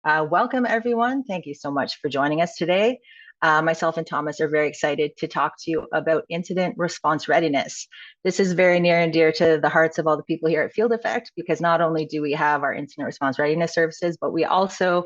Welcome, everyone. Thank you so much for joining us today. Myself and Thomas are very excited to talk to you about incident response readiness. This is very near and dear to the hearts of all the people here at Field Effect, because not only do we have our incident response readiness services, but we also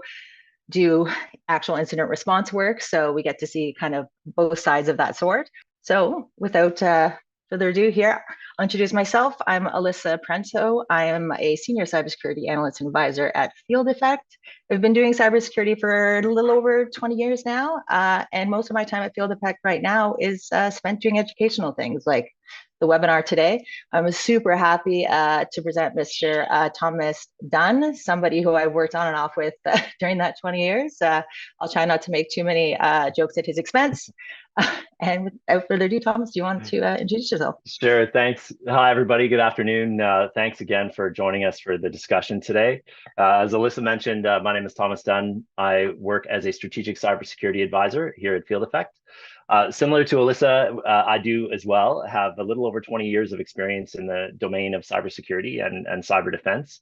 do actual incident response work. So we get to see kind of both sides of that sword. So without further ado here, I'll introduce myself. I'm Alyssa Parenteau. I am a senior cybersecurity analyst and advisor at Field Effect. I've been doing cybersecurity for a little over 20 years now. And most of my time at Field Effect right now is spent doing educational things like the webinar today. I'm super happy to present Mr. Thomas Dunne, somebody who I worked on and off with during that 20 years. I'll try not to make too many jokes at his expense. And without further ado, Thomas, do you want to introduce yourself? Sure. Thanks. Hi, everybody. Good afternoon. Thanks again for joining us for the discussion today. As Alyssa mentioned, my name is Thomas Dunne. I work as a strategic cybersecurity advisor here at Field Effect. Similar to Alyssa, I do as well have a little over 20 years of experience in the domain of cybersecurity and cyber defense.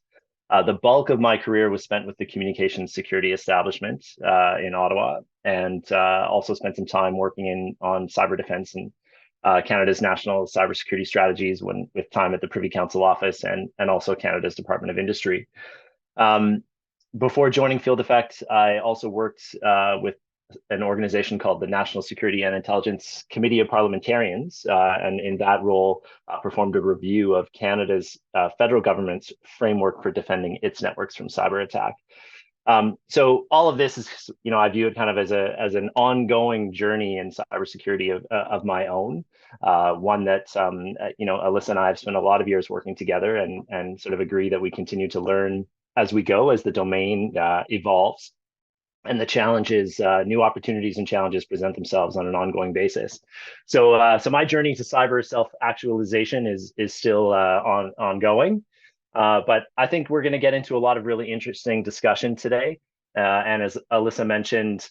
The bulk of my career was spent with the communications security establishment in Ottawa, and also spent some time working on cyber defense and Canada's national cybersecurity strategies with time at the Privy Council office and also Canada's Department of Industry. Before joining Field Effect, I also worked with an organization called the National Security and Intelligence Committee of Parliamentarians, and in that role performed a review of Canada's federal government's framework for defending its networks from cyber attack. So all of this is, I view it kind of as an ongoing journey in cybersecurity of my own, one that Alyssa and I have spent a lot of years working together, and sort of agree that we continue to learn as we go, as the domain evolves, and the challenges, new opportunities and challenges present themselves on an ongoing basis. So my journey to cyber self-actualization is still ongoing. But I think we're going to get into a lot of really interesting discussion today. And as Alyssa mentioned,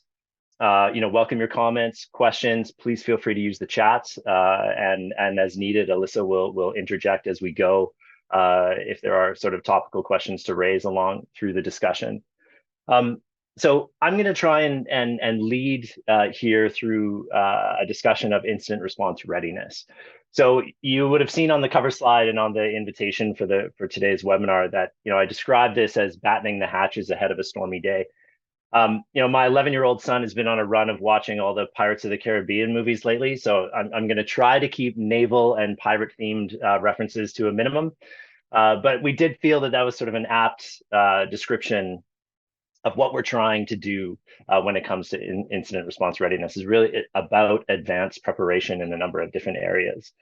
welcome your comments, questions. Please feel free to use the chat, and as needed, Alyssa will interject as we go if there are sort of topical questions to raise along through the discussion. So I'm going to try and lead here through a discussion of incident response readiness. So you would have seen on the cover slide and on the invitation for today's webinar that I described this as battening the hatches ahead of a stormy day. My 11-year-old son has been on a run of watching all the Pirates of the Caribbean movies lately, so I'm going to try to keep naval and pirate themed references to a minimum. But we did feel that was sort of an apt description of what we're trying to do when it comes to incident response readiness. Is really about advanced preparation in a number of different areas.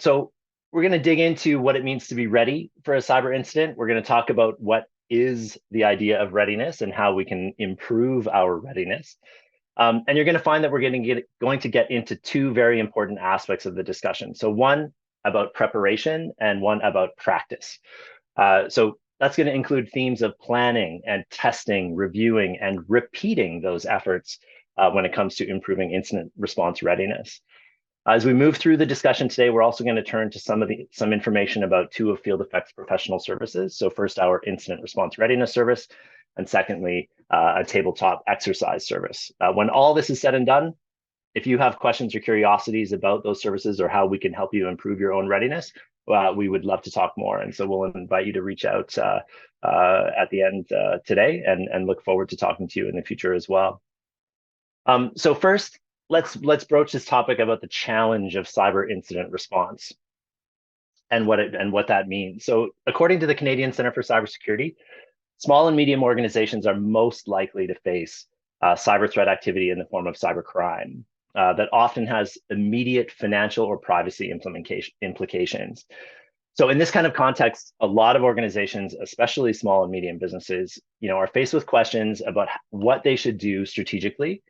So we're going to dig into what it means to be ready for a cyber incident. We're going to talk about what is the idea of readiness and how we can improve our readiness. And you're going to find that we're going to get into two very important aspects of the discussion. So one about preparation and one about practice. So that's going to include themes of planning and testing, reviewing, and repeating those efforts when it comes to improving incident response readiness. As we move through the discussion today, we're also going to turn to some information about two of Field Effect's professional services. So first, our incident response readiness service, and secondly, a tabletop exercise service. When all this is said and done, if you have questions or curiosities about those services or how we can help you improve your own readiness, we would love to talk more. And so we'll invite you to reach out at the end today, and look forward to talking to you in the future as well. So first, let's broach this topic about the challenge of cyber incident response and what that means. So according to the Canadian Centre for Cybersecurity, small and medium organizations are most likely to face cyber threat activity in the form of cybercrime that often has immediate financial or privacy implications. So in this kind of context, a lot of organizations, especially small and medium businesses, are faced with questions about what they should do strategically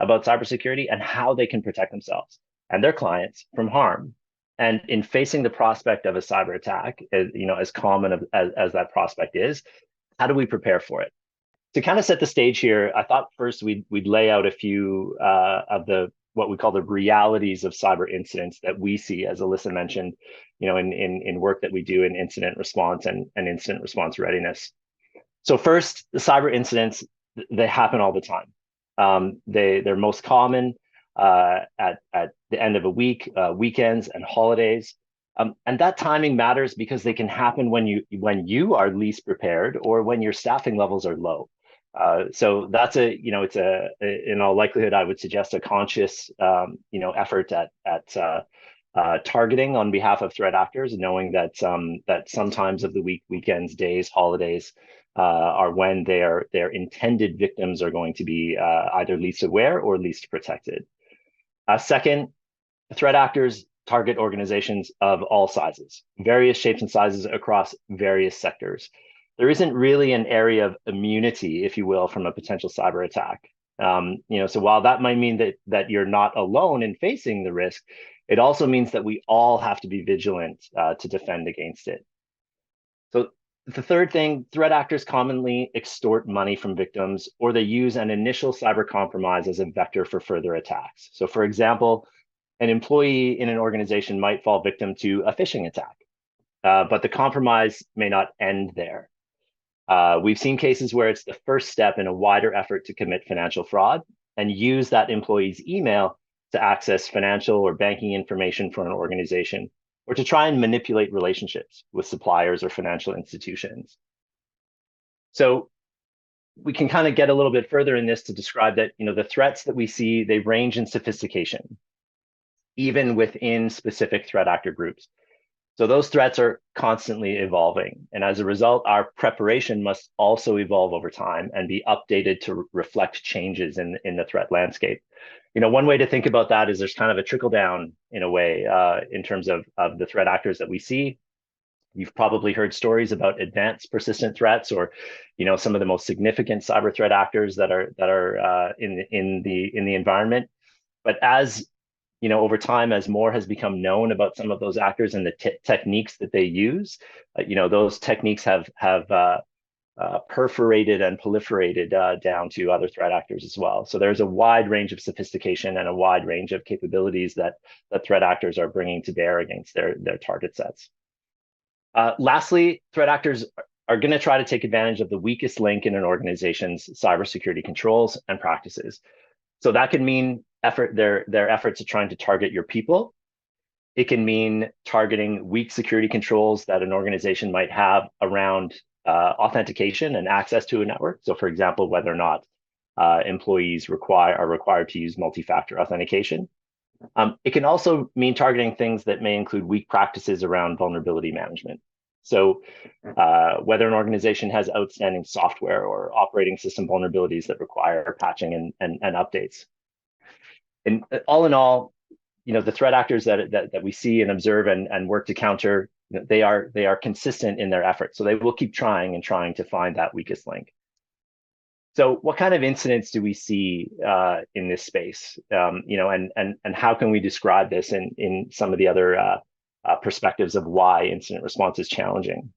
about cybersecurity and how they can protect themselves and their clients from harm. And in facing the prospect of a cyber attack, as common as that prospect is, how do we prepare for it? To kind of set the stage here, I thought first we'd lay out a few of what we call the realities of cyber incidents that we see, as Alyssa mentioned, in work that we do in incident response and incident response readiness. So first, the cyber incidents, they happen all the time. They're most common at the end of a week, weekends and holidays. And that timing matters because they can happen when you are least prepared or when your staffing levels are low. So that's in all likelihood, I would suggest a conscious effort at targeting on behalf of threat actors, knowing that sometimes of the week, weekends, days, holidays are when their intended victims are going to be either least aware or least protected. Second, threat actors target organizations of all sizes, various shapes and sizes across various sectors. There isn't really an area of immunity, if you will, from a potential cyber attack. So while that might mean that you're not alone in facing the risk, it also means that we all have to be vigilant to defend against it. So the third thing, threat actors commonly extort money from victims, or they use an initial cyber compromise as a vector for further attacks. So for example, an employee in an organization might fall victim to a phishing attack, but the compromise may not end there. We've seen cases where it's the first step in a wider effort to commit financial fraud and use that employee's email to access financial or banking information for an organization, or to try and manipulate relationships with suppliers or financial institutions. So we can kind of get a little bit further in this to describe that, the threats that we see, they range in sophistication, even within specific threat actor groups. So those threats are constantly evolving. And as a result, our preparation must also evolve over time and be updated to reflect changes in the threat landscape. One way to think about that is there's kind of a trickle down in a way in terms of the threat actors that we see. You've probably heard stories about advanced persistent threats, or some of the most significant cyber threat actors that are in the environment. But as over time, as more has become known about some of those actors and the techniques that they use, those techniques have perforated and proliferated down to other threat actors as well. So there's a wide range of sophistication and a wide range of capabilities that threat actors are bringing to bear against their target sets. Lastly, threat actors are going to try to take advantage of the weakest link in an organization's cybersecurity controls and practices. So that can mean their efforts at trying to target your people. It can mean targeting weak security controls that an organization might have around authentication and access to a network. So for example, whether or not employees are required to use multi-factor authentication. It can also mean targeting things that may include weak practices around vulnerability management. So whether an organization has outstanding software or operating system vulnerabilities that require patching and updates. And all in all, the threat actors that we see and observe and work to counter, they are consistent in their efforts. So they will keep trying to find that weakest link. So what kind of incidents do we see in this space? And how can we describe this in some of the other perspectives of why incident response is challenging?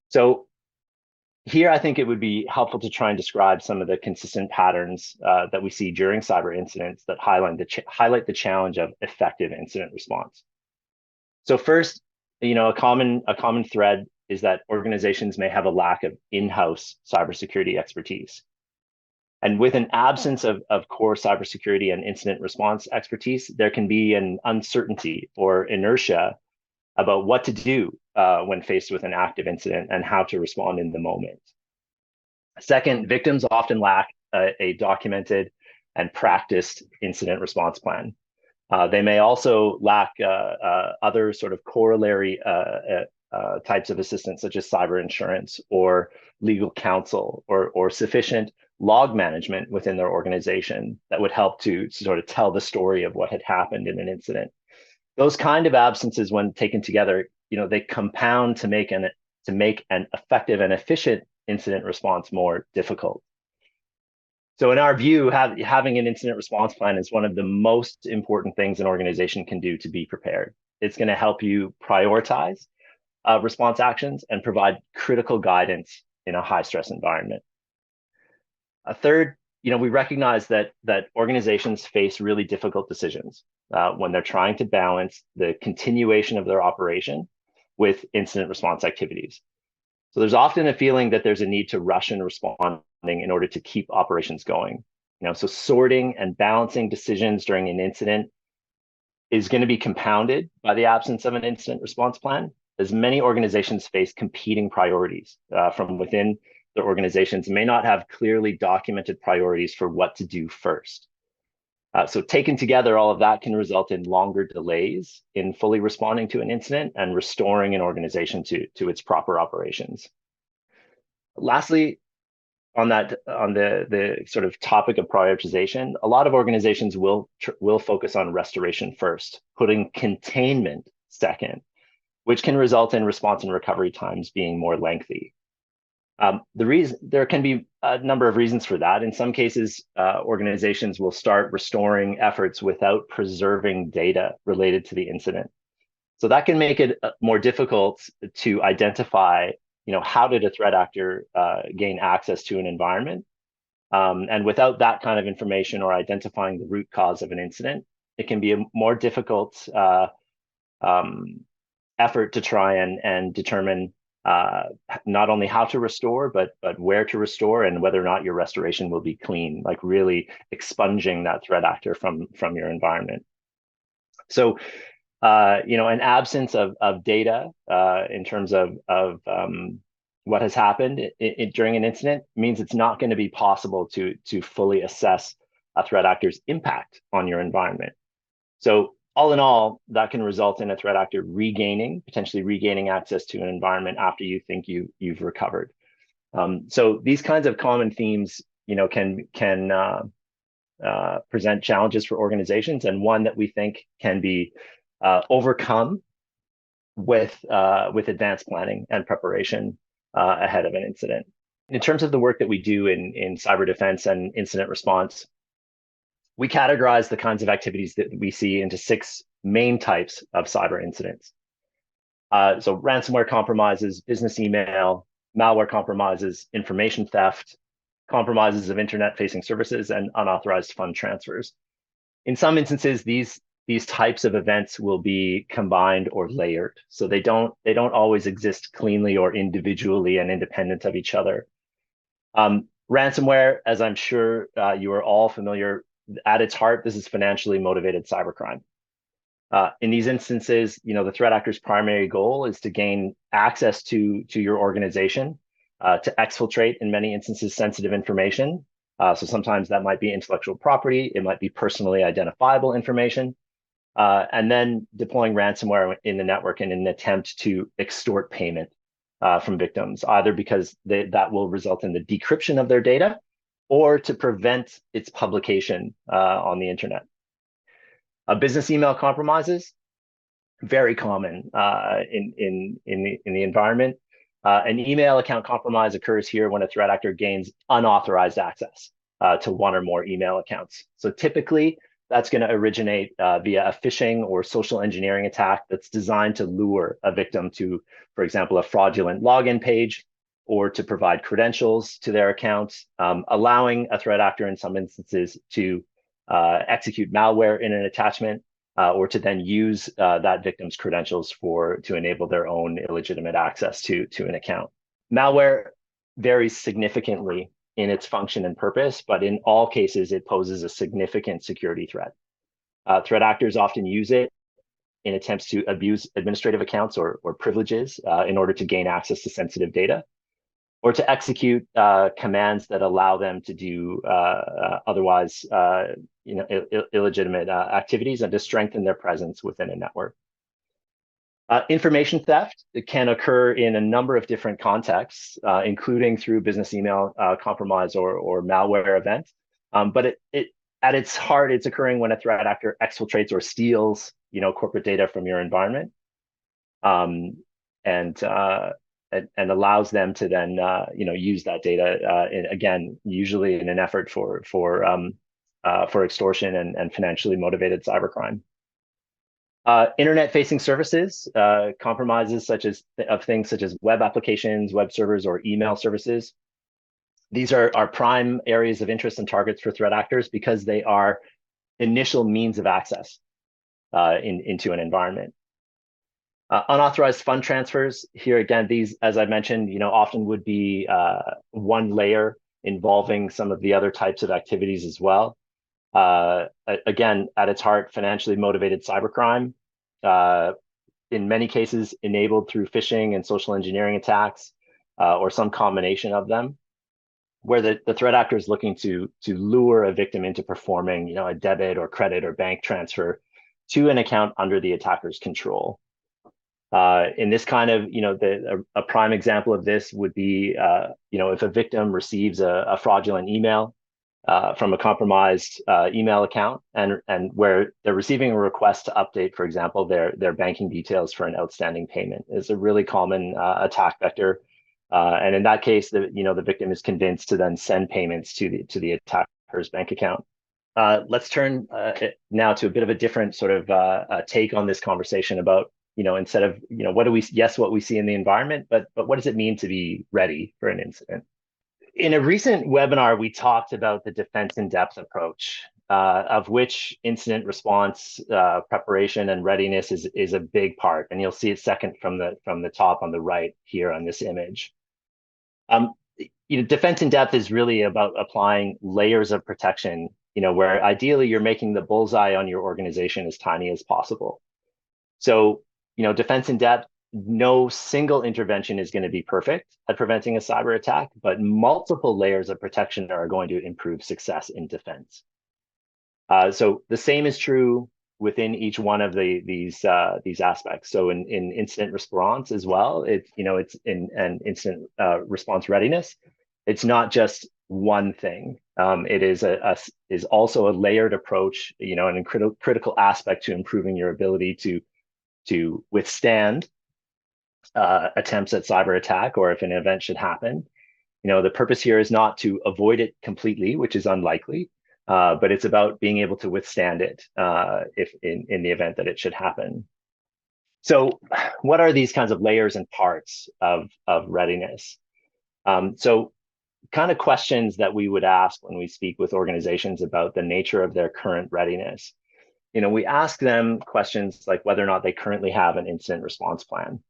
So here, I think it would be helpful to try and describe some of the consistent patterns that we see during cyber incidents that highlight the challenge of effective incident response. So first, a common thread is that organizations may have a lack of in-house cybersecurity expertise. And with an absence of core cybersecurity and incident response expertise, there can be an uncertainty or inertia about what to do when faced with an active incident and how to respond in the moment. Second, victims often lack a documented and practiced incident response plan. They may also lack other sort of corollary types of assistance, such as cyber insurance or legal counsel or sufficient log management within their organization that would help to sort of tell the story of what had happened in an incident. Those kind of absences, when taken together, they compound to make an effective and efficient incident response more difficult. So in our view, having an incident response plan is one of the most important things an organization can do to be prepared. It's going to help you prioritize response actions and provide critical guidance in a high stress environment. A third, we recognize that organizations face really difficult decisions when they're trying to balance the continuation of their operation with incident response activities. So there's often a feeling that there's a need to rush in responding in order to keep operations going. So sorting and balancing decisions during an incident is going to be compounded by the absence of an incident response plan, as many organizations face competing priorities from within their organizations, may not have clearly documented priorities for what to do first. So taken together, all of that can result in longer delays in fully responding to an incident and restoring an organization to its proper operations. Lastly, on the sort of topic of prioritization, a lot of organizations will focus on restoration first, putting containment second, which can result in response and recovery times being more lengthy. There can be a number of reasons for that. In some cases, organizations will start restoring efforts without preserving data related to the incident. So that can make it more difficult to identify, how did a threat actor gain access to an environment? And without that kind of information or identifying the root cause of an incident, it can be a more difficult effort to try and determine not only how to restore, but where to restore and whether or not your restoration will be clean, like really expunging that threat actor from your environment. So, an absence of data in terms of what has happened during an incident means it's not going to be possible to fully assess a threat actor's impact on your environment. So all in all, that can result in a threat actor potentially regaining access to an environment after you think you've recovered. So these kinds of common themes, can present challenges for organizations, and one that we think can be overcome with advanced planning and preparation ahead of an incident. In terms of the work that we do in cyber defense and incident response, we categorize the kinds of activities that we see into 6 main types of cyber incidents. So ransomware compromises, business email, malware compromises, information theft, compromises of internet-facing services, and unauthorized fund transfers. In some instances, these types of events will be combined or layered. So they don't always exist cleanly or individually and independent of each other. Ransomware, as I'm sure you are all familiar, at its heart, this is financially motivated cybercrime. In these instances, the threat actor's primary goal is to gain access to your organization, to exfiltrate, in many instances, sensitive information. So sometimes that might be intellectual property, it might be personally identifiable information, and then deploying ransomware in the network in an attempt to extort payment from victims, either because that will result in the decryption of their data or to prevent its publication on the internet. Business email compromises, very common in the environment. An email account compromise occurs here when a threat actor gains unauthorized access to one or more email accounts. So typically, that's going to originate via a phishing or social engineering attack that's designed to lure a victim to, for example, a fraudulent login page, or to provide credentials to their accounts, allowing a threat actor in some instances to execute malware in an attachment, or to then use that victim's credentials to enable their own illegitimate access to an account. Malware varies significantly in its function and purpose, but in all cases, it poses a significant security threat. Threat actors often use it in attempts to abuse administrative accounts or privileges in order to gain access to sensitive data, or to execute commands that allow them to do otherwise illegitimate activities, and to strengthen their presence within a network. Information theft, it can occur in a number of different contexts, including through business email compromise or malware event. But it at its heart, it's occurring when a threat actor exfiltrates or steals, corporate data from your environment, and allows them to then, use that data, again, usually in an effort for extortion and financially motivated cybercrime. Internet-facing services, compromises of things such as web applications, web servers, or email services. These are prime areas of interest and targets for threat actors because they are initial means of access into an environment. Unauthorized fund transfers here again, these, as I mentioned, often would be one layer involving some of the other types of activities as well. Again, at its heart, financially motivated cybercrime, in many cases enabled through phishing and social engineering attacks, or some combination of them, where the threat actor is looking to lure a victim into performing, a debit or credit or bank transfer to an account under the attacker's control. In this kind of, a prime example of this would be, if a victim receives a fraudulent email from a compromised email account, and where they're receiving a request to update, for example, their banking details for an outstanding payment is a really common attack vector. And in that case, the victim is convinced to then send payments to the attacker's bank account. Let's turn now to a bit of a different sort of take on this conversation about, instead of, what we see in the environment, but what does it mean to be ready for an incident? In a recent webinar, we talked about the defense in depth approach, of which incident response preparation and readiness is a big part, and you'll see it second from the top on the right here on this image. Defense in depth is really about applying layers of protection, where ideally you're making the bullseye on your organization as tiny as possible. So, defense in depth, no single intervention is going to be perfect at preventing a cyber attack, but multiple layers of protection are going to improve success in defense. So the same is true within each one of these aspects. So in incident response as well, it's in an incident response readiness. It's not just one thing. It is also a layered approach, and a critical aspect to improving your ability to withstand attempts at cyber attack, or if an event should happen. The purpose here is not to avoid it completely, which is unlikely, but it's about being able to withstand it if in the event that it should happen. So what are these kinds of layers and parts of readiness? So kind of questions that we would ask when we speak with organizations about the nature of their current readiness. We ask them questions like whether or not they currently have an incident response plan.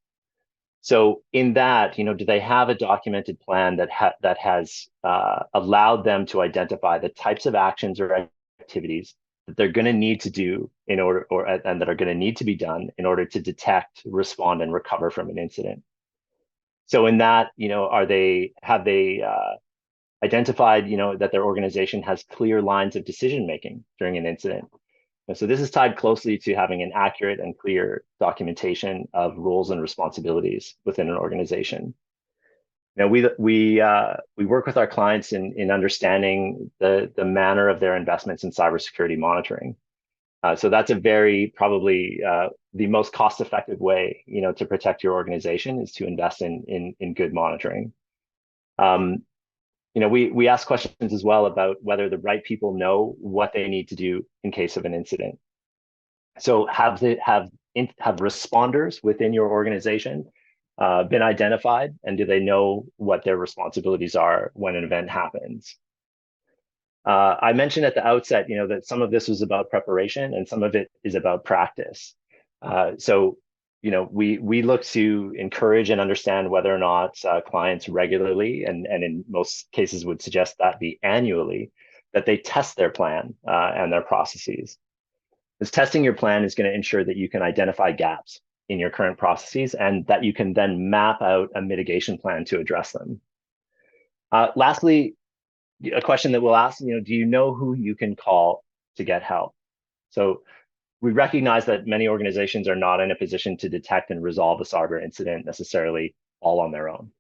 So in that, do they have a documented plan that has allowed them to identify the types of actions or activities that they're going to need to do in order, and that are going to need to be done in order to detect, respond, and recover from an incident? So in that, have they identified, that their organization has clear lines of decision making during an incident? And so this is tied closely to having an accurate and clear documentation of roles and responsibilities within an organization. We work with our clients in understanding the manner of their investments in cybersecurity monitoring. So that's probably the most cost-effective way, to protect your organization, is to invest in good monitoring. We ask questions as well about whether the right people know what they need to do in case of an incident. So have responders within your organization been identified, and do they know what their responsibilities are when an event happens? I mentioned at the outset, that some of this was about preparation and some of it is about practice. So we look to encourage and understand whether or not clients regularly, and in most cases would suggest that be annually, that they test their plan and their processes. Because testing your plan is going to ensure that you can identify gaps in your current processes, and that you can then map out a mitigation plan to address them. Lastly, a question that we'll ask, do you know who you can call to get help? So we recognize that many organizations are not in a position to detect and resolve a cyber incident necessarily all on their own.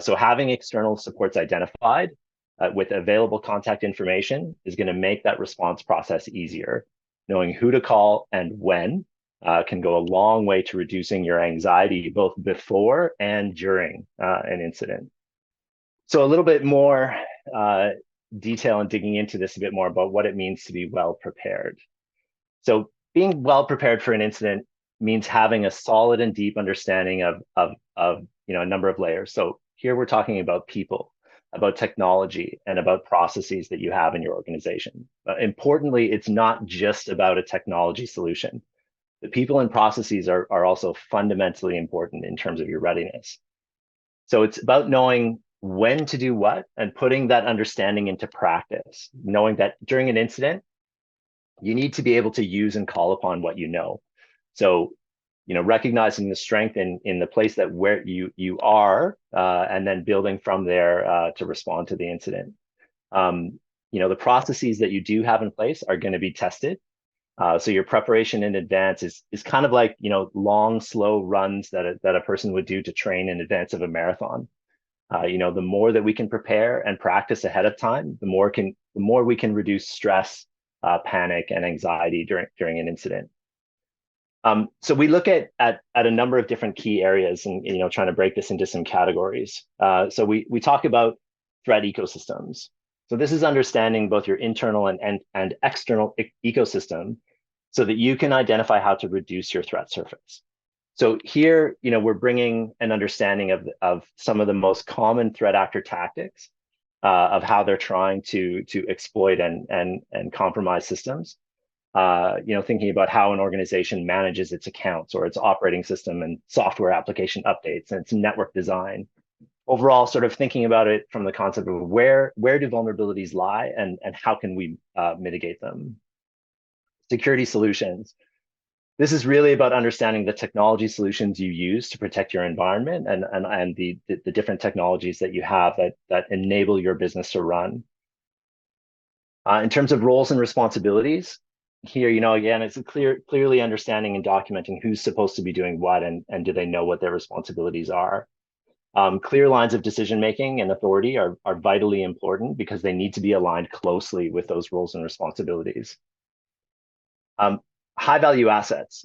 So having external supports identified with available contact information is going to make that response process easier. Knowing who to call and when can go a long way to reducing your anxiety both before and during an incident. So a little bit more detail and digging into this a bit more about what it means to be well prepared. So being well prepared for an incident means having a solid and deep understanding of a number of layers. So here we're talking about people, about technology, and about processes that you have in your organization. Importantly, it's not just about a technology solution. the people and processes are also fundamentally important in terms of your readiness. So it's about knowing when to do what and putting that understanding into practice, knowing that during an incident, you need to be able to use and call upon what you know. So, recognizing the strength in the place that where you are, and then building from there to respond to the incident. The processes that you do have in place are going to be tested. So your preparation in advance is kind of like long, slow runs that a person would do to train in advance of a marathon. The more that we can prepare and practice ahead of time, the more we can reduce stress, panic, and anxiety during an incident. So we look at a number of different key areas, and trying to break this into some categories. So we talk about threat ecosystems. So this is understanding both your internal and external ecosystem, so that you can identify how to reduce your threat surface. So here, we're bringing an understanding of some of the most common threat actor tactics, of how they're trying to exploit and compromise systems. Thinking about how an organization manages its accounts or its operating system and software application updates and its network design. Overall, sort of thinking about it from the concept of where do vulnerabilities lie and how can we mitigate them. Security solutions. This is really about understanding the technology solutions you use to protect your environment and the different technologies that you have that enable your business to run. In terms of roles and responsibilities, here, again, it's clearly understanding and documenting who's supposed to be doing what and do they know what their responsibilities are. Clear lines of decision-making and authority are vitally important because they need to be aligned closely with those roles and responsibilities. High-value assets.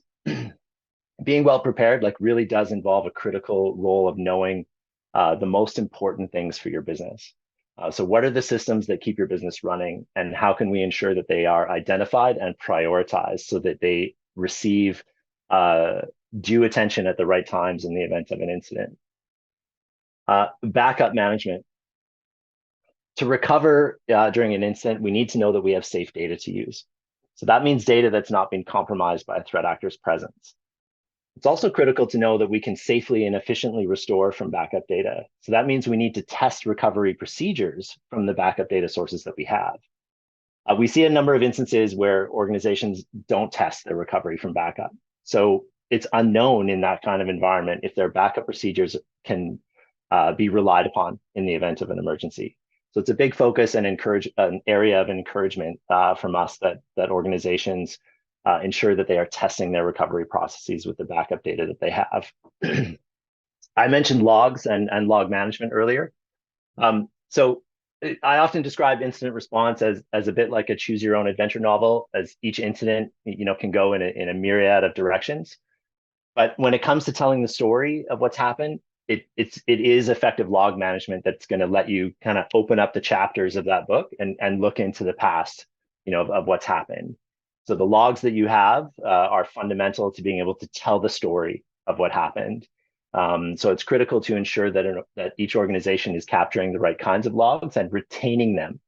Being well prepared really does involve a critical role of knowing the most important things for your business. So what are the systems that keep your business running, and how can we ensure that they are identified and prioritized so that they receive due attention at the right times in the event of an incident? Backup management. To recover during an incident, we need to know that we have safe data to use. So that means data that's not been compromised by a threat actor's presence. It's also critical to know that we can safely and efficiently restore from backup data. So that means we need to test recovery procedures from the backup data sources that we have. We see a number of instances where organizations don't test their recovery from backup. So it's unknown in that kind of environment if their backup procedures can be relied upon in the event of an emergency. So it's a big focus and an area of encouragement from us that organizations ensure that they are testing their recovery processes with the backup data that they have. I mentioned logs and log management earlier. So I often describe incident response as a bit like a choose your own adventure novel, as each incident can go in a myriad of directions. But when it comes to telling the story of what's happened, it is effective log management that's going to let you kind of open up the chapters of that book and look into the past, of what's happened. So the logs that you have are fundamental to being able to tell the story of what happened. So it's critical to ensure that each organization is capturing the right kinds of logs and retaining them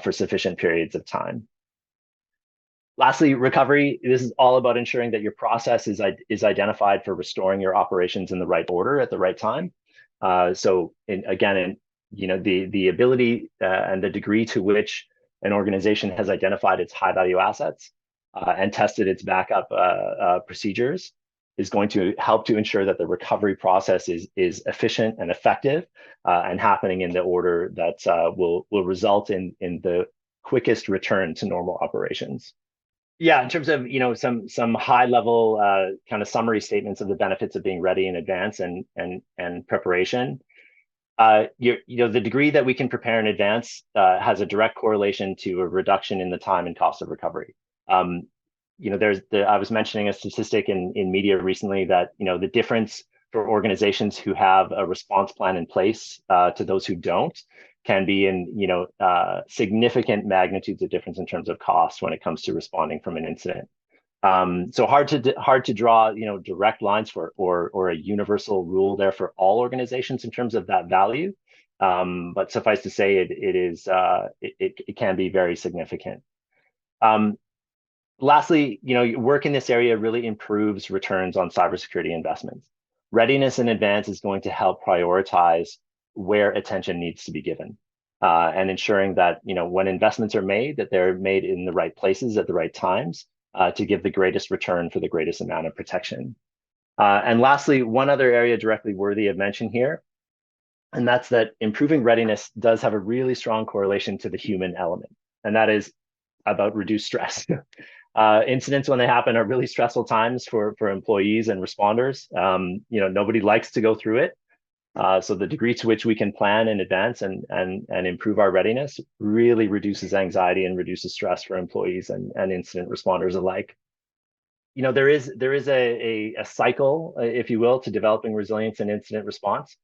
for sufficient periods of time. Lastly, recovery. This is all about ensuring that your process is identified for restoring your operations in the right order at the right time. So the ability and the degree to which an organization has identified its high value assets and tested its backup procedures is going to help to ensure that the recovery process is efficient and effective and happening in the order that will result in the quickest return to normal operations. Yeah, in terms of some high level kind of summary statements of the benefits of being ready in advance and preparation. The degree that we can prepare in advance has a direct correlation to a reduction in the time and cost of recovery. I was mentioning a statistic in media recently that the difference for organizations who have a response plan in place to those who don't can be in significant magnitudes of difference in terms of cost when it comes to responding from an incident. So hard to draw direct lines for or a universal rule there for all organizations in terms of that value. But suffice to say, it can be very significant. Lastly, work in this area really improves returns on cybersecurity investments. Readiness in advance is going to help prioritize where attention needs to be given, and ensuring that when investments are made, that they're made in the right places at the right times to give the greatest return for the greatest amount of protection. And lastly, one other area directly worthy of mention here, and that's that improving readiness does have a really strong correlation to the human element, and that is about reduced stress. Incidents, when they happen, are really stressful times for employees and responders. Nobody likes to go through it. So the degree to which we can plan in advance and improve our readiness really reduces anxiety and reduces stress for employees and incident responders alike. There is a cycle, if you will, to developing resilience and incident response.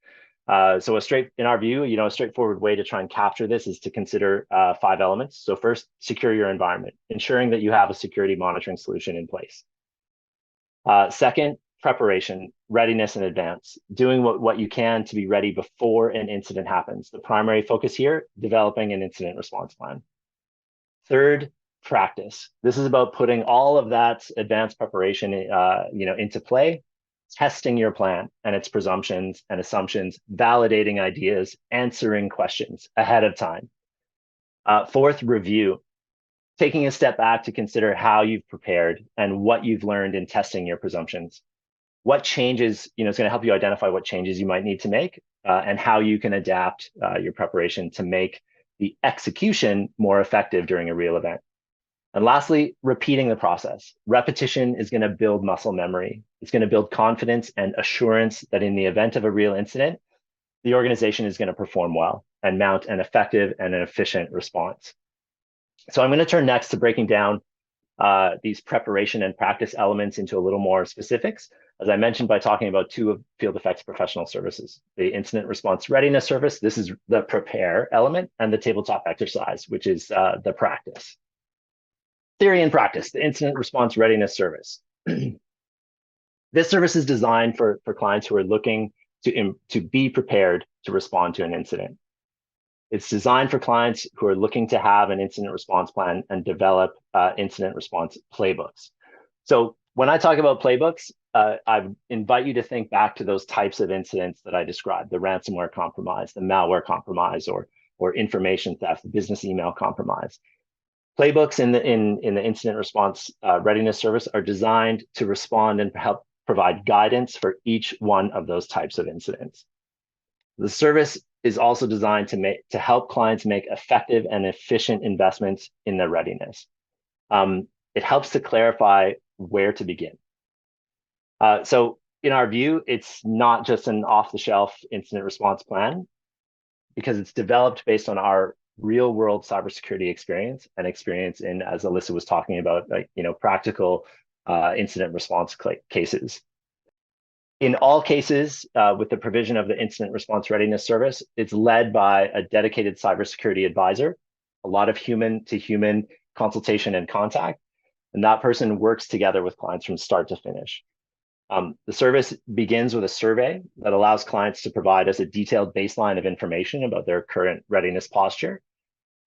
So in our view, a straightforward way to try and capture this is to consider 5 elements. So first, secure your environment, ensuring that you have a security monitoring solution in place. Second, preparation, readiness in advance, doing what you can to be ready before an incident happens. The primary focus here, developing an incident response plan. Third, practice. This is about putting all of that advanced preparation into play, testing your plan and its presumptions and assumptions, validating ideas, answering questions ahead of time. Fourth, review, taking a step back to consider how you've prepared and what you've learned in testing your presumptions. What changes, it's going to help you identify what changes you might need to make and how you can adapt your preparation to make the execution more effective during a real event. And lastly, repeating the process. Repetition is going to build muscle memory. It's going to build confidence and assurance that in the event of a real incident, the organization is going to perform well and mount an effective and an efficient response. So I'm going to turn next to breaking down these preparation and practice elements into a little more specifics, as I mentioned, by talking about 2 of Field Effects professional services, the Incident Response Readiness Service, this is the prepare element, and the tabletop exercise, which is the practice. Theory and practice, the Incident Response Readiness Service. This service is designed for clients who are looking to be prepared to respond to an incident. It's designed for clients who are looking to have an incident response plan and develop incident response playbooks. So when I talk about playbooks, I invite you to think back to those types of incidents that I described, the ransomware compromise, the malware compromise, or information theft, business email compromise. Playbooks in the Incident Response Readiness Service are designed to respond and help provide guidance for each one of those types of incidents. The service is also designed to help clients make effective and efficient investments in their readiness. It helps to clarify where to begin. So in our view, it's not just an off-the-shelf incident response plan, because it's developed based on our real world cybersecurity experience and experience in, as Alyssa was talking about, practical incident response cases. In all cases, with the provision of the Incident Response Readiness Service, it's led by a dedicated cybersecurity advisor, a lot of human-to-human consultation and contact, and that person works together with clients from start to finish. The service begins with a survey that allows clients to provide us a detailed baseline of information about their current readiness posture.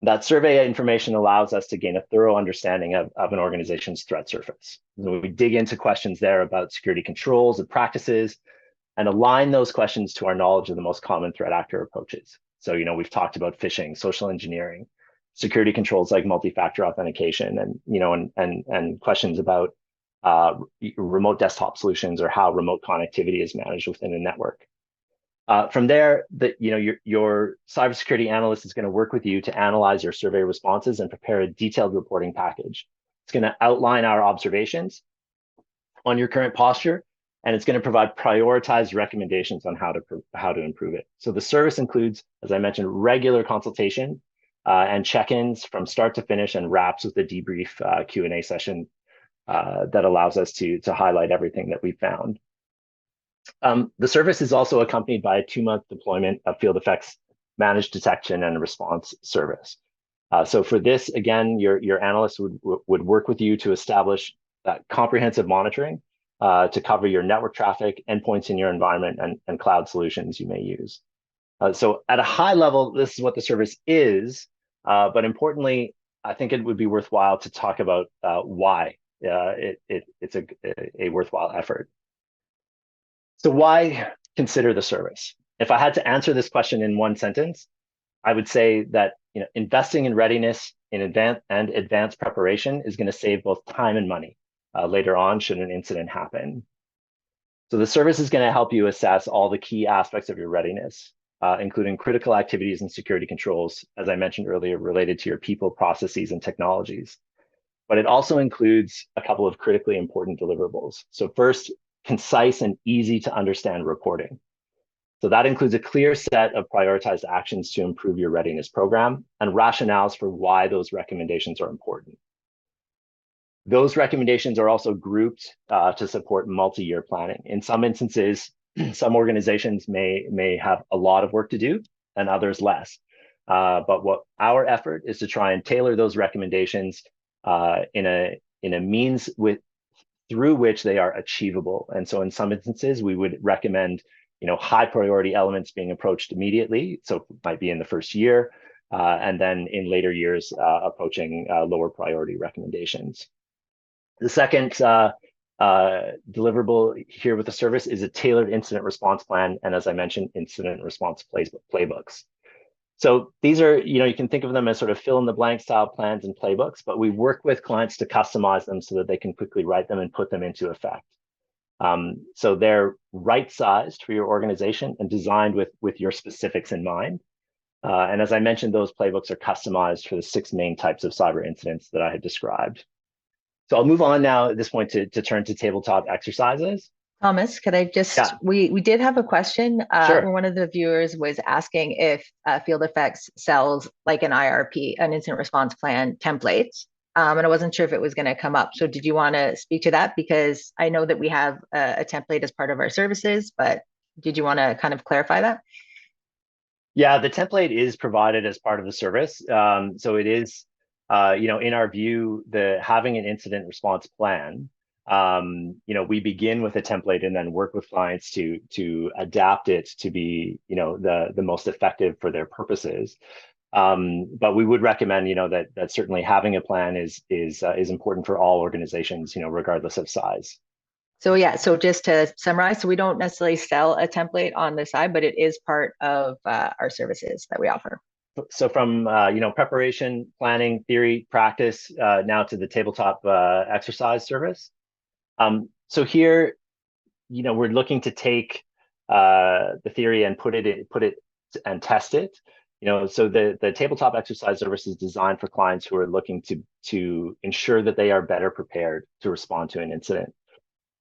That survey information allows us to gain a thorough understanding of an organization's threat surface. So we dig into questions there about security controls and practices and align those questions to our knowledge of the most common threat actor approaches. So, we've talked about phishing, social engineering, security controls like multi-factor authentication, and questions about remote desktop solutions or how remote connectivity is managed within a network. From there, your cybersecurity analyst is going to work with you to analyze your survey responses and prepare a detailed reporting package. It's going to outline our observations on your current posture, and it's going to provide prioritized recommendations on how to improve it. So the service includes, as I mentioned, regular consultation and check-ins from start to finish, and wraps with a debrief Q&A session that allows us to highlight everything that we found. The service is also accompanied by a 2-month deployment of Field Effects Managed Detection and Response Service. So for this, again, your analyst would work with you to establish that comprehensive monitoring to cover your network traffic, endpoints in your environment, and cloud solutions you may use. So at a high level, this is what the service is, but importantly, I think it would be worthwhile to talk about why it's a worthwhile effort. So why consider the service? If I had to answer this question in one sentence, I would say that investing in readiness in advanced preparation is going to save both time and money later on should an incident happen. So the service is going to help you assess all the key aspects of your readiness, including critical activities and security controls, as I mentioned earlier, related to your people, processes, and technologies. But it also includes a couple of critically important deliverables. So first, concise and easy to understand reporting. So that includes a clear set of prioritized actions to improve your readiness program and rationales for why those recommendations are important. Those recommendations are also grouped to support multi-year planning. In some instances, some organizations may have a lot of work to do and others less. But what our effort is to try and tailor those recommendations in a means through which they are achievable. And so in some instances, we would recommend high priority elements being approached immediately. So it might be in the first year, and then in later years, approaching lower priority recommendations. The second deliverable here with the service is a tailored incident response plan. And as I mentioned, incident response playbooks. So these are, you can think of them as sort of fill in the blank style plans and playbooks, but we work with clients to customize them so that they can quickly write them and put them into effect. So they're right-sized for your organization and designed with your specifics in mind. And as I mentioned, those playbooks are customized for the 6 main types of cyber incidents that I had described. So I'll move on now at this point to turn to tabletop exercises. Thomas, could I just, we did have a question. Sure. One of the viewers was asking if Field Effects sells like an IRP, an incident response plan template. And I wasn't sure if it was going to come up. So did you want to speak to that? Because I know that we have a template as part of our services, but did you want to kind of clarify that? Yeah, the template is provided as part of the service. So it is, in our view, having an incident response plan, we begin with a template and then work with clients to adapt it to be, the most effective for their purposes. But we would recommend, that certainly having a plan is important for all organizations, regardless of size. So yeah, so just to summarize, so we don't necessarily sell a template on the side, but it is part of our services that we offer. So from preparation, planning, theory, practice, now to the tabletop exercise service. So here, we're looking to take the theory and put it and test it. So the tabletop exercise service is designed for clients who are looking to ensure that they are better prepared to respond to an incident.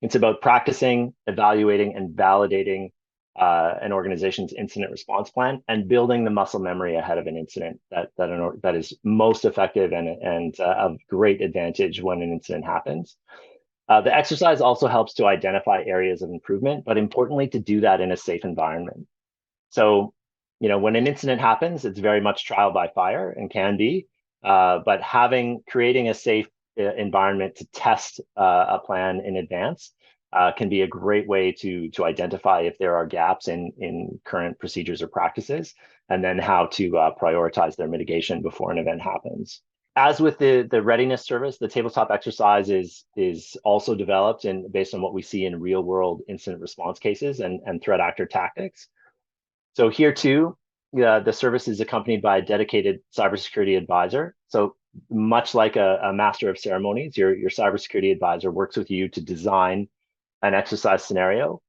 It's about practicing, evaluating, and validating an organization's incident response plan and building the muscle memory ahead of an incident that is most effective and of great advantage when an incident happens. The exercise also helps to identify areas of improvement, but importantly, to do that in a safe environment. So, when an incident happens, it's very much trial by fire and can be, but creating a safe environment to test a plan in advance can be a great way to identify if there are gaps in current procedures or practices, and then how to prioritize their mitigation before an event happens. As with the readiness service, the tabletop exercise is also developed based on what we see in real world incident response cases and threat actor tactics. So here too, the service is accompanied by a dedicated cybersecurity advisor. So much like a master of ceremonies, your cybersecurity advisor works with you to design an exercise scenario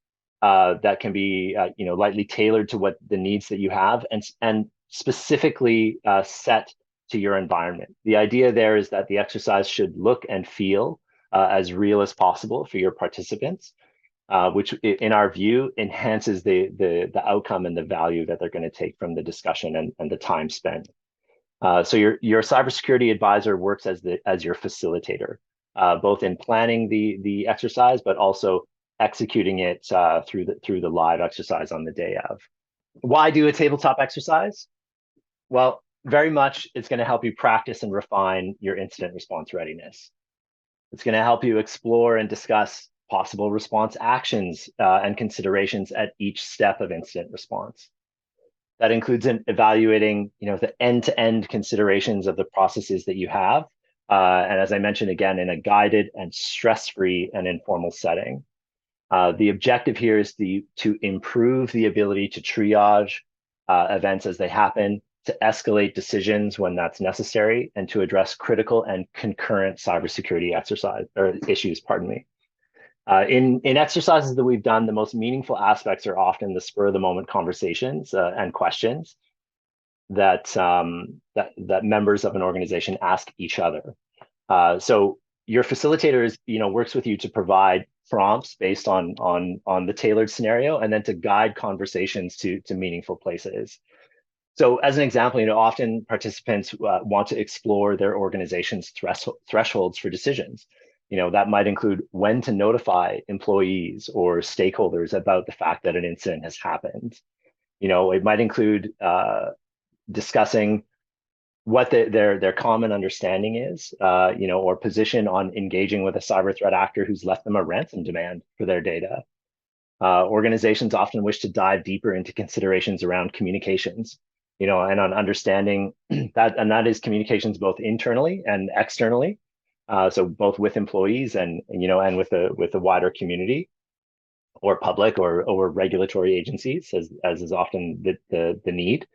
that can be lightly tailored to what the needs that you have and specifically set to your environment. The idea there is that the exercise should look and feel as real as possible for your participants, which in our view enhances the outcome and the value that they're going to take from the discussion and the time spent. So your cybersecurity advisor works as your facilitator, both in planning the exercise, but also executing it through the live exercise on the day of. Why do a tabletop exercise? Well, very much it's going to help you practice and refine your incident response readiness. It's going to help you explore and discuss possible response actions and considerations at each step of incident response. That includes evaluating, the end-to-end considerations of the processes that you have. And as I mentioned, again, in a guided and stress-free and informal setting. The objective here is to improve the ability to triage events as they happen, to escalate decisions when that's necessary, and to address critical and concurrent cybersecurity issues, pardon me. In exercises that we've done, the most meaningful aspects are often the spur of the moment conversations and questions that members of an organization ask each other. So your facilitator works with you to provide prompts based on the tailored scenario, and then to guide conversations to meaningful places. So as an example, often participants want to explore their organization's thresholds for decisions. That might include when to notify employees or stakeholders about the fact that an incident has happened. It might include discussing what their common understanding is, or position on engaging with a cyber threat actor who's left them a ransom demand for their data. Organizations often wish to dive deeper into considerations around communications, and on understanding that is communications both internally and externally. So both with employees and with the wider community, or public or regulatory agencies, as is often the need.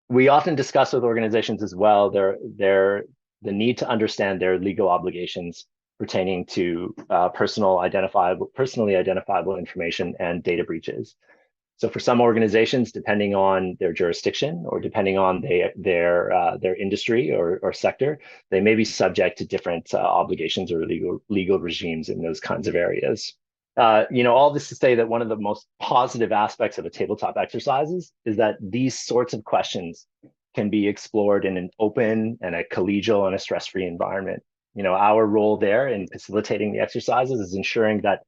We often discuss with organizations as well the need to understand their legal obligations pertaining to personally identifiable information and data breaches. So for some organizations, depending on their jurisdiction or depending on their industry or sector, they may be subject to different obligations or legal regimes in those kinds of areas. All this to say that one of the most positive aspects of a tabletop exercises is that these sorts of questions can be explored in an open and a collegial and a stress-free environment. Our role there in facilitating the exercises is ensuring that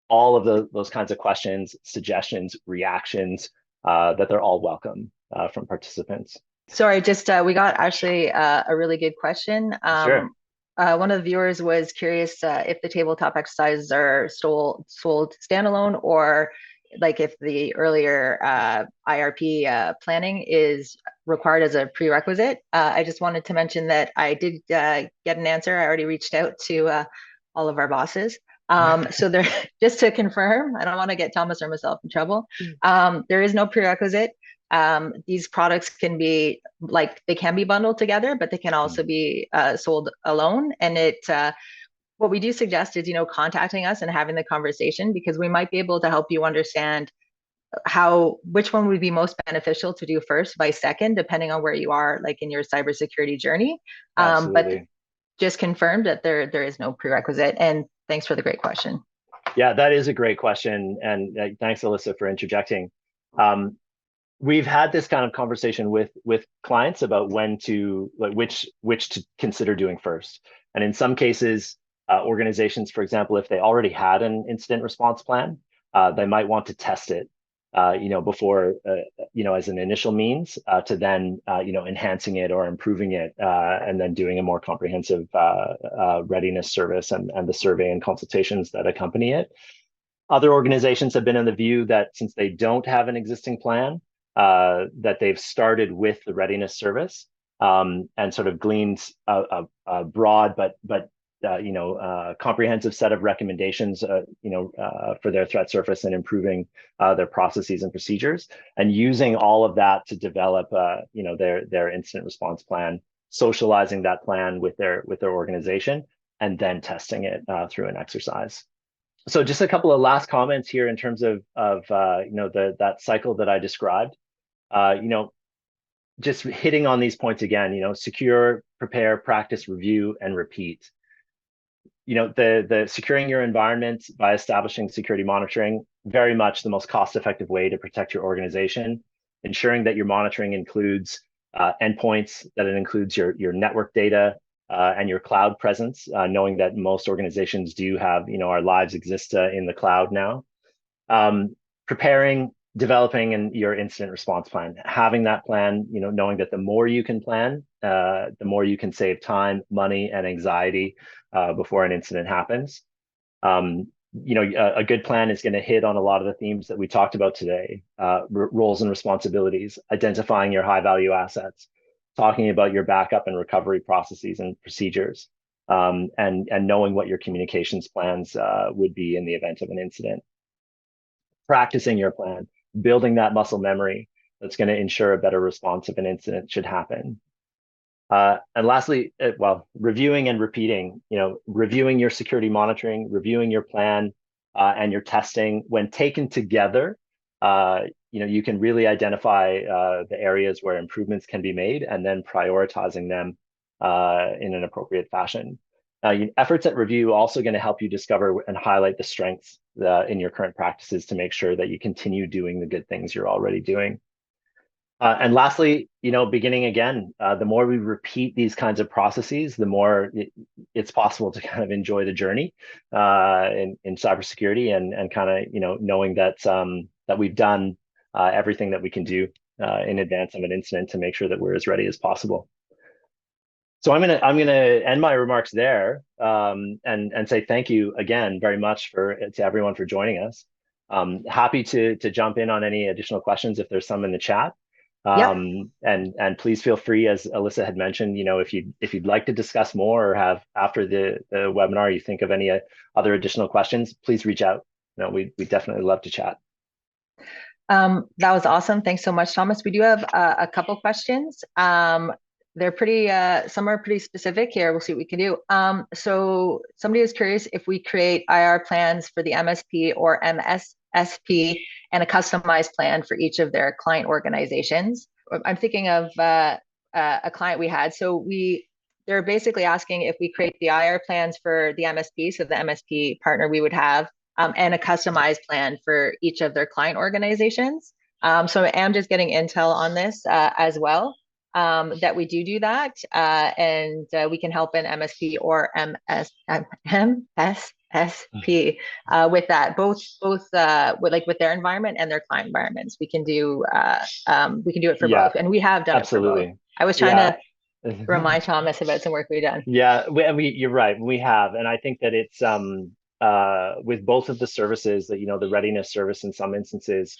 all of those kinds of questions, suggestions, reactions, that they're all welcome from participants. Sorry, just we got actually a really good question. Sure. One of the viewers was curious if the tabletop exercises are sold standalone, or like if the earlier IRP planning is required as a prerequisite. I just wanted to mention that I did get an answer. I already reached out to all of our bosses. So there, just to confirm, I don't want to get Thomas or myself in trouble. There is no prerequisite. These products can be they can be bundled together, but they can also be sold alone. And what we do suggest is, contacting us and having the conversation, because we might be able to help you understand which one would be most beneficial to do first by second, depending on where you are, like in your cybersecurity journey. But just confirmed that there is no prerequisite. And thanks for the great question. Yeah, that is a great question. And thanks, Alyssa, for interjecting. We've had this kind of conversation with clients about when to, which to consider doing first. And in some cases, organizations, for example, if they already had an incident response plan, they might want to test it, before, as an initial means to then, enhancing it or improving it, and then doing a more comprehensive readiness service and the survey and consultations that accompany it. Other organizations have been in the view that since they don't have an existing plan, that they've started with the readiness service and sort of gleaned a broad but comprehensive set of recommendations, for their threat surface and improving their processes and procedures, and using all of that to develop, their incident response plan, socializing that plan with their organization, and then testing it through an exercise. So just a couple of last comments here in terms of that cycle that I described. Just hitting on these points again, secure, prepare, practice, review, and repeat. The securing your environment by establishing security monitoring, very much the most cost-effective way to protect your organization. Ensuring that your monitoring includes endpoints, that it includes your network data and your cloud presence, knowing that most organizations do have, our lives exist in the cloud now. Preparing, developing your incident response plan, having that plan, knowing that the more you can plan, the more you can save time, money, and anxiety before an incident happens. a good plan is going to hit on a lot of the themes that we talked about today: roles and responsibilities, identifying your high value assets, talking about your backup and recovery processes and procedures, and knowing what your communications plans would be in the event of an incident. Practicing your plan, building that muscle memory that's going to ensure a better response if an incident should happen. And lastly, reviewing and repeating, reviewing your security monitoring, reviewing your plan and your testing. When taken together, you can really identify the areas where improvements can be made and then prioritizing them in an appropriate fashion. Efforts at review also going to help you discover and highlight the strengths in your current practices to make sure that you continue doing the good things you're already doing. And lastly, beginning again, the more we repeat these kinds of processes, the more it's possible to kind of enjoy the journey in cybersecurity and kind of, knowing that that we've done everything that we can do in advance of an incident to make sure that we're as ready as possible. So I'm gonna end my remarks there and say thank you again very much to everyone for joining us. Happy to jump in on any additional questions if there's some in the chat. And please feel free, as Alyssa had mentioned, if you'd like to discuss more or have after the webinar, you think of any other additional questions, please reach out. We definitely love to chat. That was awesome. Thanks so much, Thomas. We do have a couple questions. They're pretty, some are pretty specific here. We'll see what we can do. So somebody is curious if we create IR plans for the MSP or MSSP and a customized plan for each of their client organizations. I'm thinking of a client we had. So they're basically asking if we create the IR plans for the MSP, so the MSP partner we would have, and a customized plan for each of their client organizations. So I am just getting intel on this as well. That we do that, and we can help an MSP or MSSP with that, both with their environment and their client environments. We can do it for both, and we have done absolutely. it for both. I was trying to remind Thomas about some work we've done. Yeah, you're right. We have, and I think that it's with both of the services that the readiness service in some instances,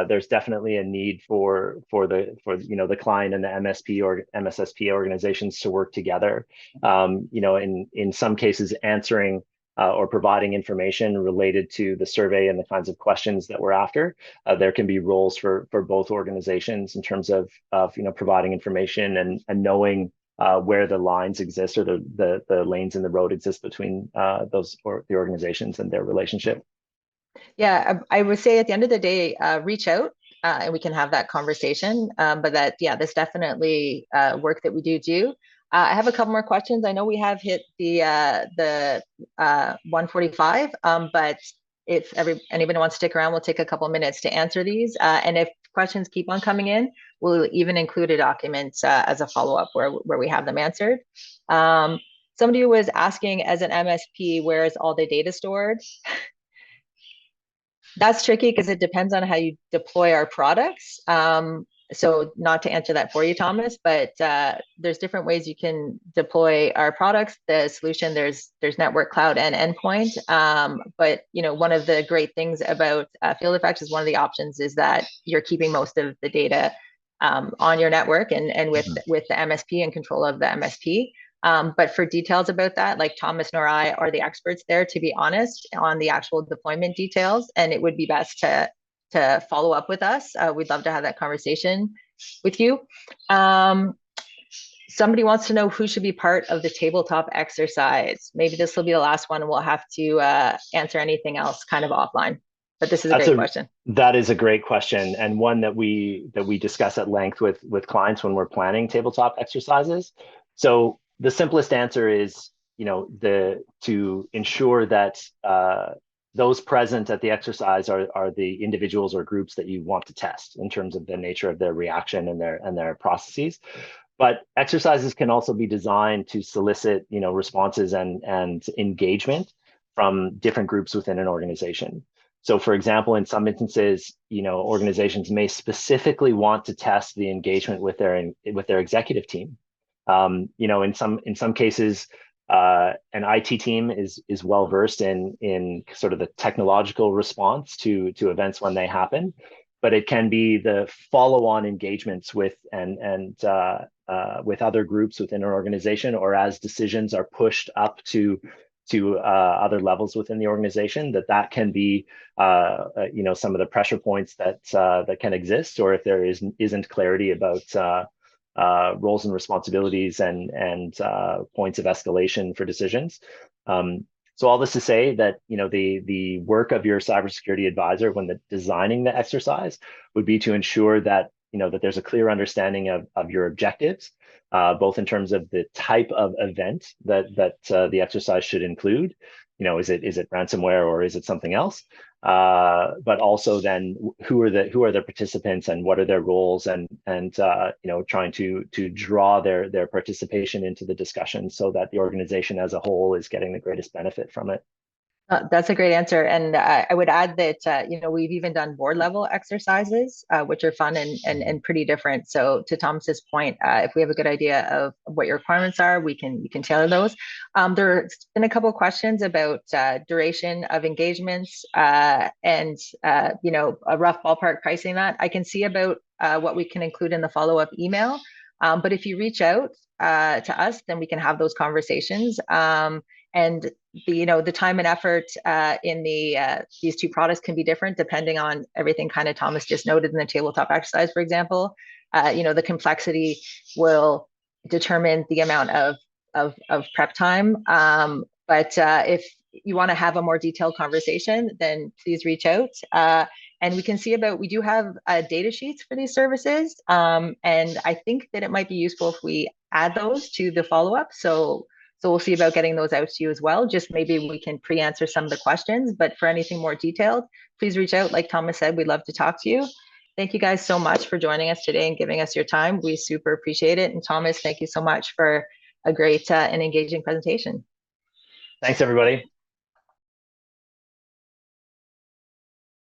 there's definitely a need for the client and the MSP or MSSP organizations to work together. In some cases answering or providing information related to the survey and the kinds of questions that we're after. There can be roles for both organizations in terms of providing information and knowing where the lines exist or the lanes in the road exist between the organizations and their relationship. Yeah, I would say at the end of the day, reach out and we can have that conversation. But that's definitely work that we do. I have a couple more questions. I know we have hit the 1:45, but if anybody wants to stick around, we'll take a couple minutes to answer these. And if questions keep on coming in, we'll even include a document as a follow-up where we have them answered. Somebody was asking, as an MSP, where is all the data stored? That's tricky because it depends on how you deploy our products. So not to answer that for you, Thomas, but there's different ways you can deploy our products. The solution, there's network, cloud, and endpoint. But one of the great things about Field Effects is one of the options is that you're keeping most of the data on your network and with the MSP and control of the MSP. But for details about that, like Thomas nor I are the experts there, to be honest, on the actual deployment details, and it would be best to follow up with us. We'd love to have that conversation with you. Somebody wants to know who should be part of the tabletop exercise. Maybe this will be the last one and we'll have to answer anything else kind of offline. But this is a great question. That is a great question, and one that we discuss at length with clients when we're planning tabletop exercises. So the simplest answer is, to ensure that those present at the exercise are the individuals or groups that you want to test in terms of the nature of their reaction and their processes. But exercises can also be designed to solicit, responses and engagement from different groups within an organization. So, for example, in some instances, organizations may specifically want to test the engagement with their executive team. In some cases, an IT team is well versed in sort of the technological response to events when they happen, but it can be the follow-on engagements with with other groups within an organization, or as decisions are pushed up to other levels within the organization, that can be some of the pressure points that can exist, or if there isn't clarity about roles and responsibilities and points of escalation for decisions. So all this to say that the work of your cybersecurity advisor when designing the exercise would be to ensure that that there's a clear understanding of your objectives, both in terms of the type of event that the exercise should include. Is it ransomware or is it something else? But also then who are the participants and what are their roles, and trying to draw their participation into the discussion so that the organization as a whole is getting the greatest benefit from it. That's a great answer. And I would add that, we've even done board level exercises, which are fun and pretty different. So to Thomas's point, if we have a good idea of what your requirements are, we can tailor those. There's been a couple of questions about duration of engagements and, a rough ballpark pricing that. I can see about what we can include in the follow-up email. But if you reach out to us, then we can have those conversations. And the time and effort in these two products can be different depending on everything kind of Thomas just noted in the tabletop exercise, for example. The complexity will determine the amount of prep time. But if you want to have a more detailed conversation, then please reach out. And we can see we do have data sheets for these services. And I think that it might be useful if we add those to the follow-up. So we'll see about getting those out to you as well. Just maybe we can pre-answer some of the questions, but for anything more detailed, please reach out. Like Thomas said, we'd love to talk to you. Thank you guys so much for joining us today and giving us your time. We super appreciate it. And Thomas, thank you so much for a great and engaging presentation. Thanks, everybody.